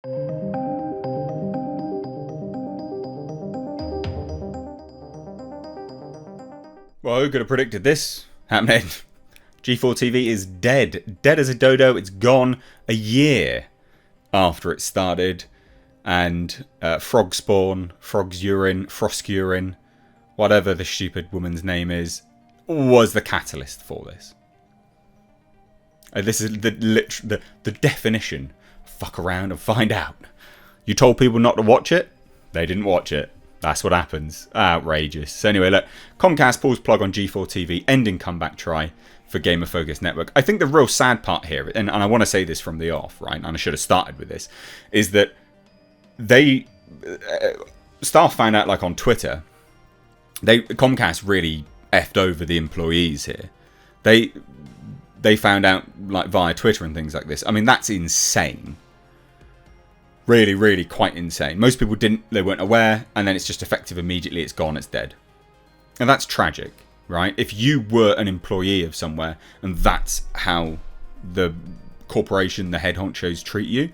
Well, who could have predicted this happening? G4TV is dead. Dead as a dodo. It's gone a year after it started. And frog spawn, frog's urine, frosk urine, whatever the stupid woman's name is, was the catalyst for this. This is the definition. Fuck around and find out. You told people not to watch it. They didn't watch it. That's what happens. Outrageous. So anyway, look, Comcast pulls plug on G4TV, ending comeback try for Gamer Focus Network. I think the real sad part here, and I want to say this from the off, right, and I should have started with this, is that staff found out, like on Twitter, Comcast really effed over the employees here. They found out like via Twitter and things like this. I mean, that's insane. Really, really quite insane. Most people they weren't aware, and then it's just effective immediately. It's gone, it's dead. And that's tragic, right? If you were an employee of somewhere and that's how the corporation, the head honchos treat you,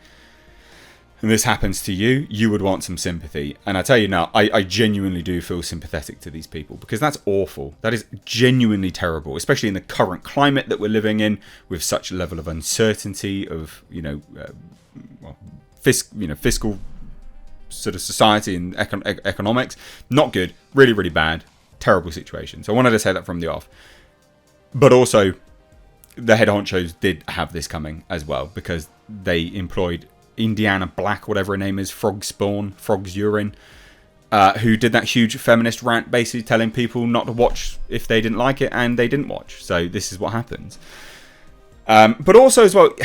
and this happens to you, you would want some sympathy. And I tell you now, I genuinely do feel sympathetic to these people, because that's awful. That is genuinely terrible, especially in the current climate that we're living in, with such a level of uncertainty of, fiscal sort of society and economics. Not good. Really, really bad. Terrible situation. So I wanted to say that from the off. But also, the head honchos did have this coming as well, because they employed Indiana Black, whatever her name is, frog spawn, frog's urine, who did that huge feminist rant basically telling people not to watch if they didn't like it, and they didn't watch. So this is what happens. But also as well,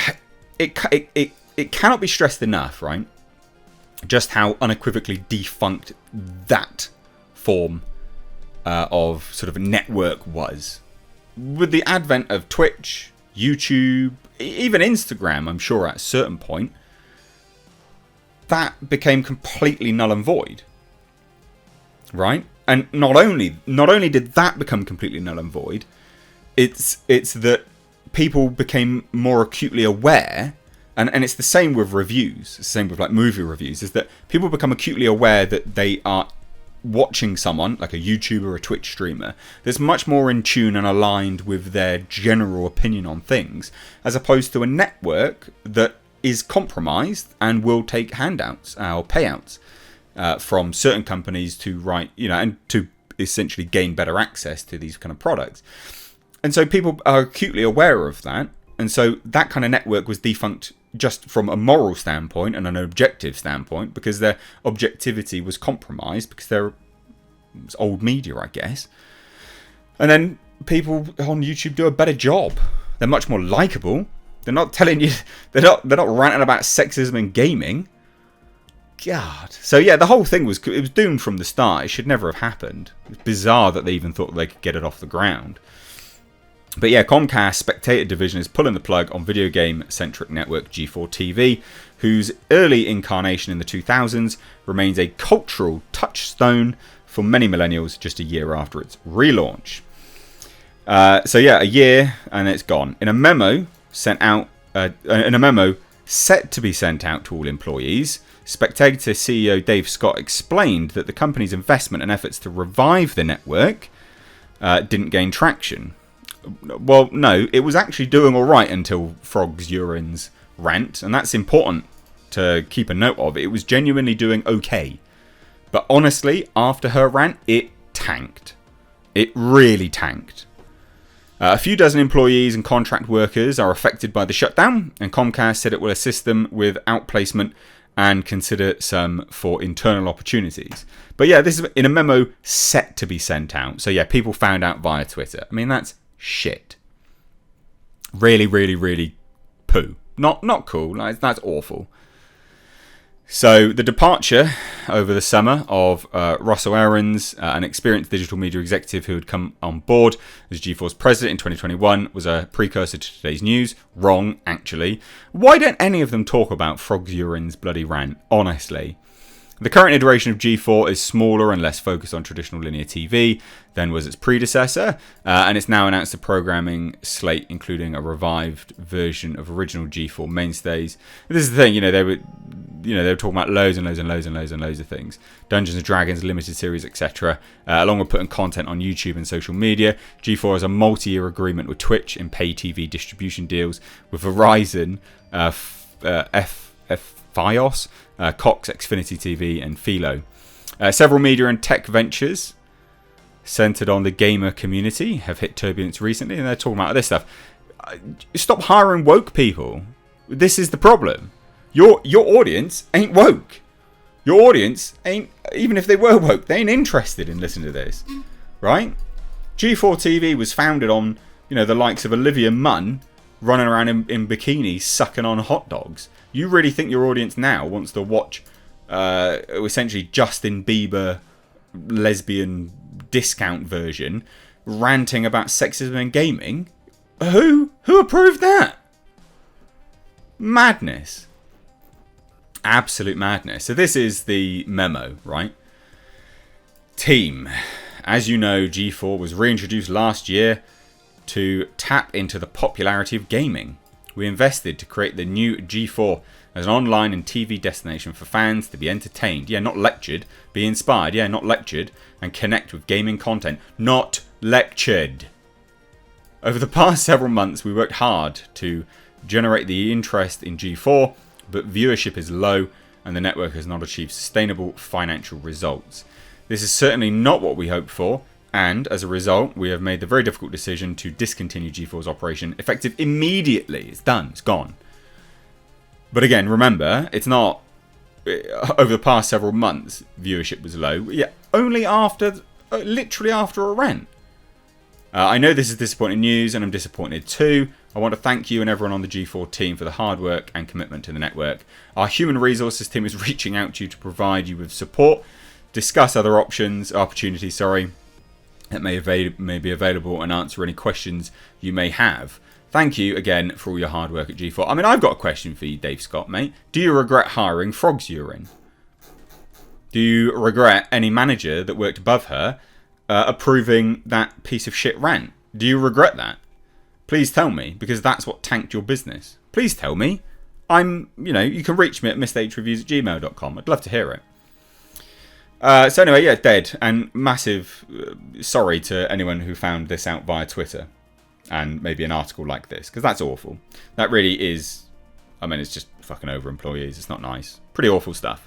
it cannot be stressed enough, right? Just how unequivocally defunct that form of sort of network was. With the advent of Twitch, YouTube, even Instagram, I'm sure at a certain point, that became completely null and void. Right? And not only did that become completely null and void, it's that people became more acutely aware. And it's the same with reviews, the same with like movie reviews, is that people become acutely aware that they are watching someone, like a YouTuber or a Twitch streamer, that's much more in tune and aligned with their general opinion on things, as opposed to a network that is compromised and will take handouts or payouts from certain companies to write, and to essentially gain better access to these kind of products. And so people are acutely aware of that. And so that kind of network was defunct just from a moral standpoint and an objective standpoint, because their objectivity was compromised, because they're old media, I guess. And then people on YouTube do a better job. They're much more likable. They're not telling you, they're not ranting about sexism and gaming. God. So yeah, the whole thing was doomed from the start. It should never have happened. It's bizarre that they even thought they could get it off the ground. But yeah, Comcast Spectator Division is pulling the plug on video game-centric network G4TV, whose early incarnation in the 2000s remains a cultural touchstone for many millennials just a year after its relaunch. So yeah, a year and it's gone. In a memo set to be sent out to all employees, Spectator CEO Dave Scott explained that the company's investment and efforts to revive the network didn't gain traction. Well, no, it was actually doing all right until Frog's Urine's rant, and that's important to keep a note of. It was genuinely doing okay. But honestly, after her rant, it tanked. It really tanked. A few dozen employees and contract workers are affected by the shutdown, and Comcast said it will assist them with outplacement and consider some for internal opportunities. But yeah, this is in a memo set to be sent out. So yeah, people found out via Twitter. I mean, that's shit. Really, really, really poo. Not cool. That's awful. So the departure over the summer of Russell Aarons, an experienced digital media executive who had come on board as G4's president in 2021, was a precursor to today's news. Wrong, actually. Why don't any of them talk about Frog's Urine's bloody rant? Honestly. The current iteration of G4 is smaller and less focused on traditional linear TV than was its predecessor, and it's now announced a programming slate including a revived version of original G4 mainstays. And this is the thing, they were talking about loads of things: Dungeons and Dragons, limited series, etc. Along with putting content on YouTube and social media. G4 has a multi-year agreement with Twitch in pay TV distribution deals with Verizon, Fios, Cox, Xfinity TV, and Philo. Several media and tech ventures centered on the gamer community have hit turbulence recently, and they're talking about this stuff. Stop hiring woke people. This is the problem. Your audience ain't woke. Your audience ain't, even if they were woke, they ain't interested in listening to this, right? G4TV was founded on, the likes of Olivia Munn running around in bikinis sucking on hot dogs. You really think your audience now wants to watch essentially Justin Bieber lesbian discount version ranting about sexism and gaming? Who approved that? Madness. Absolute madness. So this is the memo, right? Team. As you know, G4 was reintroduced last year to tap into the popularity of gaming. We invested to create the new G4 as an online and TV destination for fans to be entertained. Yeah, not lectured. Be inspired. Yeah, not lectured. And connect with gaming content. Not lectured. Over the past several months, we worked hard to generate the interest in G4, but viewership is low and the network has not achieved sustainable financial results. This is certainly not what we hoped for, and as a result, we have made the very difficult decision to discontinue G4's operation effective immediately. It's done. It's gone. But again, remember, it's not over the past several months viewership was low. Yeah, only after, literally after a rant. I know this is disappointing news, and I'm disappointed too. I want to thank you and everyone on the G4 team for the hard work and commitment to the network. Our human resources team is reaching out to you to provide you with support, discuss other opportunities, that may be available, and answer any questions you may have. Thank you again for all your hard work at G4. I mean, I've got a question for you, Dave Scott, mate. Do you regret hiring Frog's Urine? Do you regret any manager that worked above her approving that piece of shit rant? Do you regret that? Please tell me, because that's what tanked your business. Please tell me. You can reach me at mishReviews@gmail.com. I'd love to hear it. So anyway, yeah, dead. And massive sorry to anyone who found this out via Twitter. And maybe an article like this, because that's awful. That really is, it's just fucking over employees. It's not nice. Pretty awful stuff.